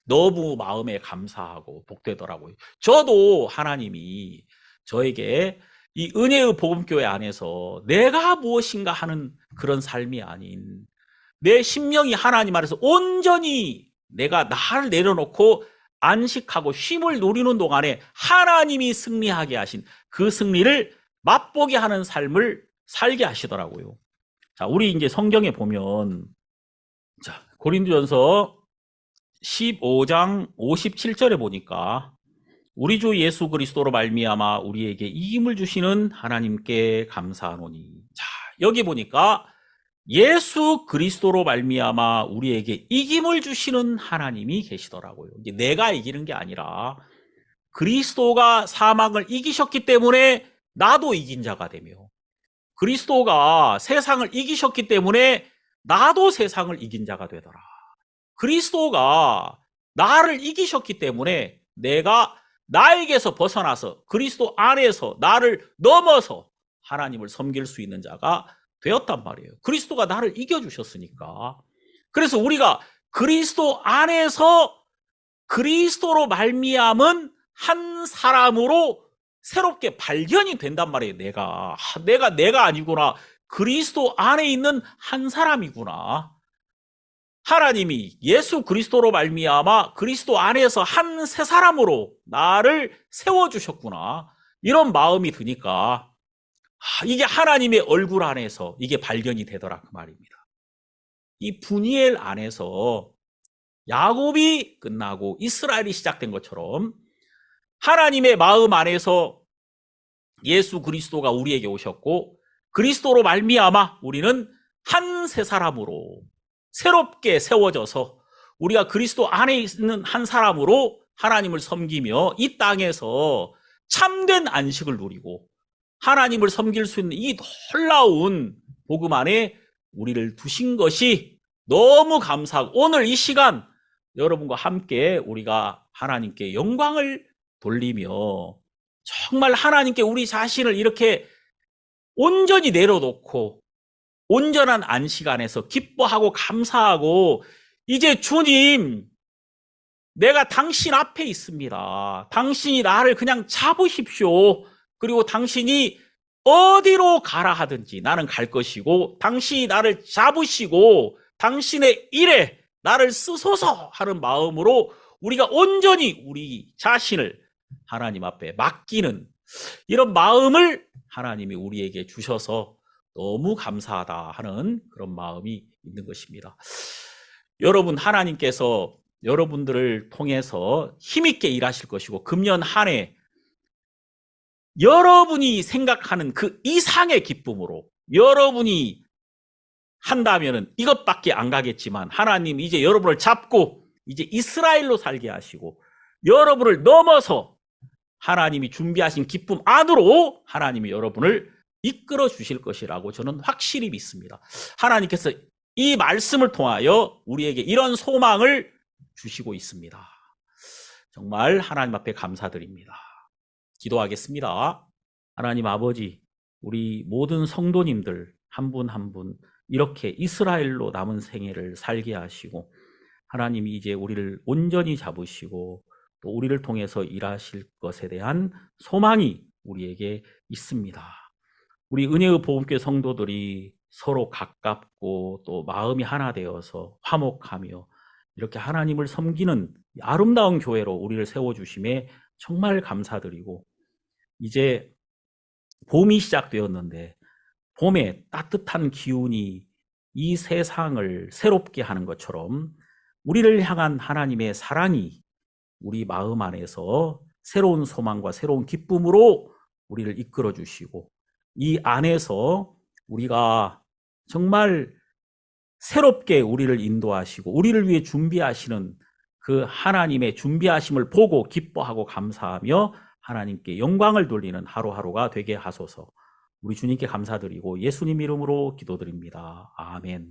Speaker 1: 너무 마음에 감사하고 복되더라고요. 저도 하나님이 저에게 이 은혜의 복음교회 안에서 내가 무엇인가 하는 그런 삶이 아닌 내 심령이 하나님 안에서 온전히 내가 나를 내려놓고 안식하고 쉼을 누리는 동안에 하나님이 승리하게 하신 그 승리를 맛보게 하는 삶을 살게 하시더라고요. 자, 우리 이제 성경에 보면 자, 고린도전서 15장 57절에 보니까 우리 주 예수 그리스도로 말미암아 우리에게 이김을 주시는 하나님께 감사하노니. 자, 여기 보니까 예수 그리스도로 말미암아 우리에게 이김을 주시는 하나님이 계시더라고요. 이제 내가 이기는 게 아니라 그리스도가 사망을 이기셨기 때문에 나도 이긴 자가 되며 그리스도가 세상을 이기셨기 때문에 나도 세상을 이긴 자가 되더라. 그리스도가 나를 이기셨기 때문에 내가 나에게서 벗어나서 그리스도 안에서 나를 넘어서 하나님을 섬길 수 있는 자가 되었단 말이에요. 그리스도가 나를 이겨주셨으니까. 그래서 우리가 그리스도 안에서 그리스도로 말미암은 한 사람으로 새롭게 발견이 된단 말이에요. 내가 아니구나. 그리스도 안에 있는 한 사람이구나. 하나님이 예수 그리스도로 말미암아 그리스도 안에서 한 새 사람으로 나를 세워주셨구나. 이런 마음이 드니까 이게 하나님의 얼굴 안에서 이게 발견이 되더라 그 말입니다. 이 분이엘 안에서 야곱이 끝나고 이스라엘이 시작된 것처럼 하나님의 마음 안에서 예수 그리스도가 우리에게 오셨고 그리스도로 말미암아 우리는 한 새 사람으로 새롭게 세워져서 우리가 그리스도 안에 있는 한 사람으로 하나님을 섬기며 이 땅에서 참된 안식을 누리고 하나님을 섬길 수 있는 이 놀라운 복음 안에 우리를 두신 것이 너무 감사하고 오늘 이 시간 여러분과 함께 우리가 하나님께 영광을 돌리며 정말 하나님께 우리 자신을 이렇게 온전히 내려놓고 온전한 안식 안에서 기뻐하고 감사하고 이제 주님 내가 당신 앞에 있습니다. 당신이 나를 그냥 잡으십시오. 그리고 당신이 어디로 가라 하든지 나는 갈 것이고 당신이 나를 잡으시고 당신의 일에 나를 쓰소서 하는 마음으로 우리가 온전히 우리 자신을 하나님 앞에 맡기는 이런 마음을 하나님이 우리에게 주셔서 너무 감사하다 하는 그런 마음이 있는 것입니다. 여러분 하나님께서 여러분들을 통해서 힘있게 일하실 것이고 금년 한 해 여러분이 생각하는 그 이상의 기쁨으로 여러분이 한다면은 이것밖에 안 가겠지만 하나님 이제 여러분을 잡고 이제 이스라엘로 살게 하시고 여러분을 넘어서 하나님이 준비하신 기쁨 안으로 하나님이 여러분을 이끌어 주실 것이라고 저는 확실히 믿습니다. 하나님께서 이 말씀을 통하여 우리에게 이런 소망을 주시고 있습니다. 정말 하나님 앞에 감사드립니다. 기도하겠습니다. 하나님 아버지, 우리 모든 성도님들 한 분 한 분 이렇게 이스라엘로 남은 생애를 살게 하시고 하나님이 이제 우리를 온전히 잡으시고 또 우리를 통해서 일하실 것에 대한 소망이 우리에게 있습니다. 우리 은혜의 복음교회 성도들이 서로 가깝고 또 마음이 하나 되어서 화목하며 이렇게 하나님을 섬기는 아름다운 교회로 우리를 세워주심에 정말 감사드리고, 이제 봄이 시작되었는데 봄에 따뜻한 기운이 이 세상을 새롭게 하는 것처럼 우리를 향한 하나님의 사랑이 우리 마음 안에서 새로운 소망과 새로운 기쁨으로 우리를 이끌어 주시고, 이 안에서 우리가 정말 새롭게 우리를 인도하시고 우리를 위해 준비하시는 그 하나님의 준비하심을 보고 기뻐하고 감사하며 하나님께 영광을 돌리는 하루하루가 되게 하소서. 우리 주님께 감사드리고 예수님 이름으로 기도드립니다. 아멘.